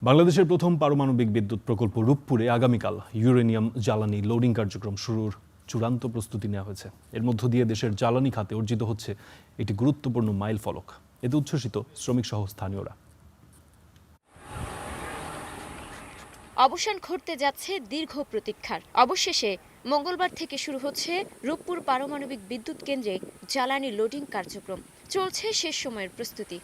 বাংলাদেশের প্রথম পারমাণবিক বিদ্যুৎ প্রকল্প রূপপুরে আগামীকাল ইউরেনিয়াম জ্বালানি লোডিং কার্যক্রম শুরুর চূড়ান্ত প্রস্তুতি নেওয়া হয়েছে। এর মধ্য দিয়ে দেশের জ্বালানি খাতে অর্জিত হচ্ছে একটি গুরুত্বপূর্ণ মাইলফলক। এতে উচ্ছ্বসিত শ্রমিক সহ স্থানীয়রা। অবসান ঘটতে যাচ্ছে দীর্ঘ প্রতীক্ষার। অবশেষে মঙ্গলবার থেকে শুরু হচ্ছে রূপপুর পারমাণবিক বিদ্যুৎ কেন্দ্রে জ্বালানি লোডিং কার্যক্রম। চলছে শেষ সময়ের প্রস্তুতি।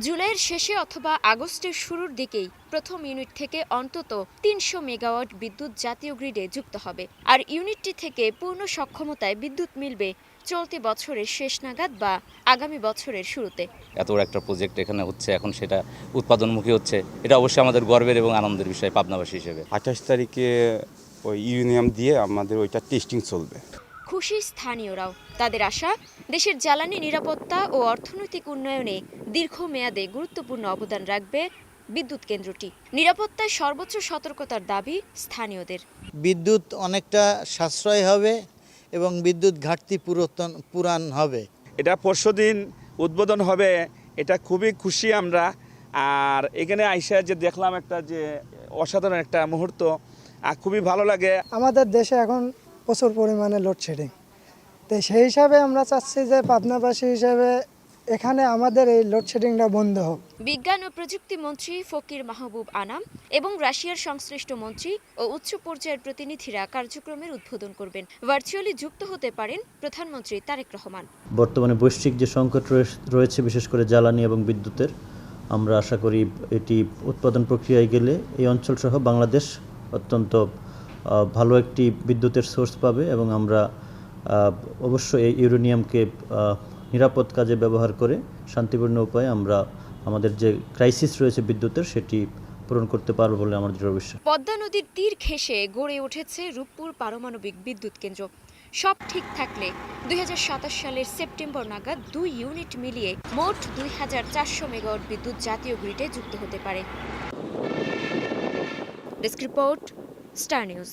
জুলাইয়ের শেষে অথবা আগস্টের শুরুর দিকেই প্রথম ইউনিট থেকে অন্তত ৩০০ মেগাওয়াট বিদ্যুৎ জাতীয় গ্রিডে যুক্ত হবে। আর ইউনিটটি থেকে পূর্ণ সক্ষমতায় বিদ্যুৎ মিলবে চলতি বছরের শেষ নাগাদ বা আগামী বছরের শুরুতে। এত বড় একটা প্রজেক্ট এখানে হচ্ছে, এখন সেটা উৎপাদনমুখী হচ্ছে। এটা অবশ্যই আমাদের গর্বের এবং আনন্দের বিষয় পাবনাবাসী হিসেবে। ২৮ তারিখে ওই ইউরেনিয়াম দিয়ে আমাদের ওইটা টেস্টিং চলবে। খুশি স্থানীয়রাও। তাদের আশা, দেশের জ্বালানি নিরাপত্তা ও অর্থনৈতিক উন্নয়নে দীর্ঘমেয়াদে গুরুত্বপূর্ণ অবদান রাখবে বিদ্যুৎ কেন্দ্রটি। নিরাপত্তায় সর্বোচ্চ সতর্কতার দাবি স্থানীয়দের। বিদ্যুৎ অনেকটা সাশ্রয় হবে এবং বিদ্যুৎ ঘাটতি পূরণ হবে। এটা পরশুদিন উদ্বোধন হবে, এটা খুবই খুশি আমরা। আর এখানে আইসা যে দেখলাম একটা যে অসাধারণ একটা মুহূর্ত, খুবই ভালো লাগে। আমাদের দেশে এখন প্রচুর পরিমাণে লোডশেডিং, তো সেই হিসাবে আমরা চাচ্ছি যে পাবনাবাসী হিসেবে এখানে আমাদের এই লোডশেডিংটা বন্ধ হোক। বিজ্ঞান ও প্রযুক্তি মন্ত্রী ফকির মাহবুব আনাম এবং রাশিয়ার সংশ্লিষ্ট মন্ত্রী ও উচ্চ পর্যায়ের প্রতিনিধিরা কার্যক্রমের উদ্বোধন করবেন। ভার্চুয়ালি যুক্ত হতে পারেন প্রধানমন্ত্রী তারেক রহমান। বর্তমানে বৈশ্বিক যে সংকট রয়েছে, বিশেষ করে জ্বালানি এবং বিদ্যুতের, আমরা আশা করি এটি উৎপাদন প্রক্রিয়ায় গেলে এই অঞ্চল সহ বাংলাদেশ অত্যন্ত ভালো একটি বিদ্যুতের সোর্স পাবে এবং আমরা অবশ্যই এই ইউরেনিয়ামকে নিরাপদ কাজে ব্যবহার করে শান্তিপূর্ণ উপায়ে আমরা আমাদের যে ক্রাইসিস রয়েছে বিদ্যুতের, সেটি পূরণ করতে পারবো বলে আমার দৃঢ় বিশ্বাস। পদ্মা নদীর তীর ঘেঁষে গড়ে উঠেছে রূপপুর পারমাণবিক বিদ্যুৎ কেন্দ্র। সব ঠিক থাকলে ২০২৭ সালের সেপ্টেম্বর নাগাদ ২ ইউনিট মিলিয়ে মোট ২৪০০ মেগাওয়াট বিদ্যুৎ জাতীয় গ্রিডে যুক্ত হতে পারে। Desk report, star news.